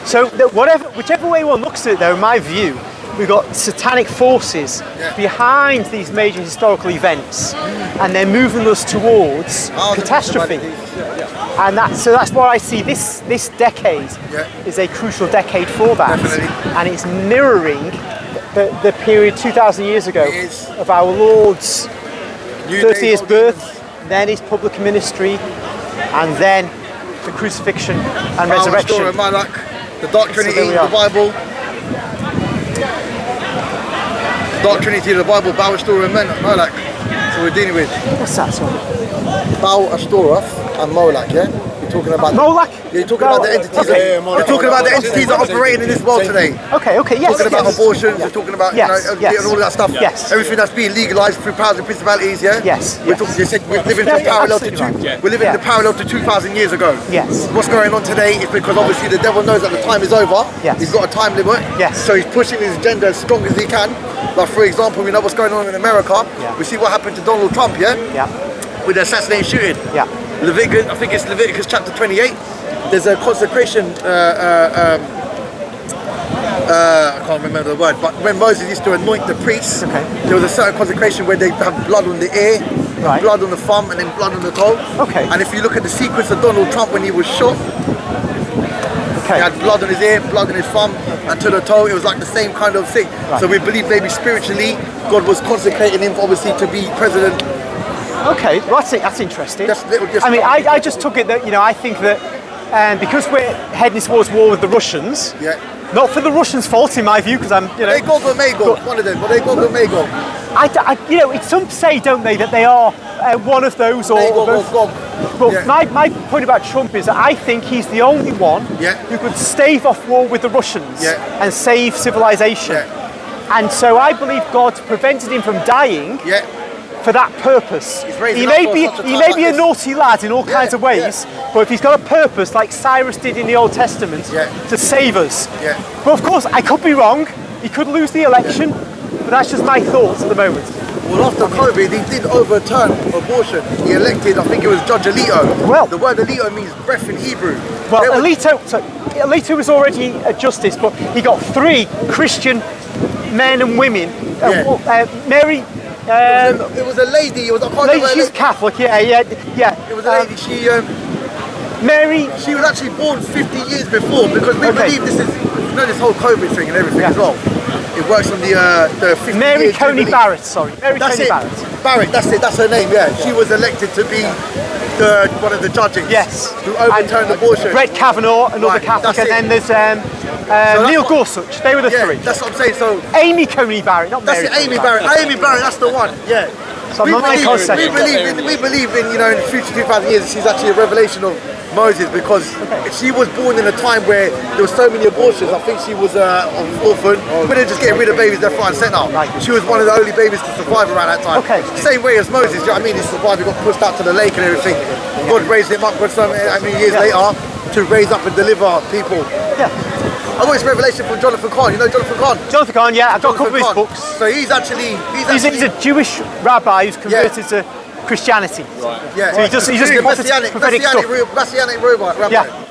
So whichever way one looks at it, though, in my view, we've got satanic forces behind these major historical events, and they're moving us towards catastrophe. And that's why I see this decade is a crucial decade for that. Definitely. And it's mirroring the period 2,000 years ago of our Lord's 30th birth, then his public ministry, and then the crucifixion and resurrection. Story of Malak, the Dark Trinity, the Bible. Dark Trinity of the Bible, Baal Ashtoreth and Moloch. So we're dealing with. What's that, sorry? Baal Ashtoreth and Moloch, yeah? You're talking about Moloch? Yeah, you're talking about the entities. You're talking about the entities that are operating in this world today. Okay, yes. You're talking about abortions, you're talking about and all of that stuff. Yes. Everything that's being legalized through powers and principalities, yeah? Yes. We're talking, you said we're living in parallel to we're living in the parallel to 2,000 years ago. Yes. What's going on today is because obviously the devil knows that the time is over. Yes. He's got a time limit. Yes. So he's pushing his agenda as strong as he can. Like for example, we know what's going on in America. Yeah. We see what happened to Donald Trump, Yeah. with the assassination shooting. Yeah. Leviticus, I think it's Leviticus chapter 28. There's a consecration. I can't remember the word, but when Moses used to anoint the priests, there was a certain consecration where they have blood on the ear, blood on the thumb, and then blood on the toe. Okay. And if you look at the sequence of Donald Trump when he was shot, he had blood on his ear, blood on his thumb, and to the toe. It was like the same kind of thing. So we believe maybe spiritually, God was consecrating him obviously to be president. Okay, well, that's interesting. I mean, I just took it that, I think that because we're heading towards war with the Russians, not for the Russians' fault in my view, because I'm, They Gog or Magog, one of them, but they Gog or Magog. Some say, don't they, that they are one of those or both. But my point about Trump is that I think he's the only one who could stave off war with the Russians and save civilization. And so I believe God prevented him from dying for that purpose. He may be a naughty lad in all kinds of ways, but if he's got a purpose like Cyrus did in the Old Testament to save us. But of course, I could be wrong. He could lose the election, but that's just my thoughts at the moment. Well, after COVID, he did overturn abortion. He elected, I think it was Judge Alito. Well, the word Alito means breath in Hebrew. Well, Alito was already a justice, but he got 3 Christian men and women. Mary. It was a lady. It was a she's Catholic. Yeah. It was a lady. She. Mary. She was actually born 50 years before because we believe this is, this whole COVID thing and everything as well. It works on the 50 Mary Coney Barrett, sorry. Mary Coney Barrett. Barrett, that's it, that's her name, She was elected to be one of the judges who overturned abortion. Brett Kavanaugh, another Catholic, and then there's Neil Gorsuch. They were the 3. That's what I'm saying. So Amy Coney Barrett, not Mary. That's it, Amy Barrett. Amy Barrett, that's the one. So we believe in in the future 2,000 years she's actually a revelation of Moses because she was born in a time where there were so many abortions. I think she was an orphan. But they're just getting rid of babies left, right and centre. She was one of the only babies to survive around that time. Same way as Moses, you know what I mean? He survived, he got pushed out to the lake and everything. God raised him up so many years later to raise up and deliver people. I got this revelation from Jonathan Cahn. You know Jonathan Cahn? Jonathan Cahn, I've got a couple of his books. So he's a Jewish rabbi who's converted to Christianity. Yeah. So he just prophetic stuff. Messianic rabbi.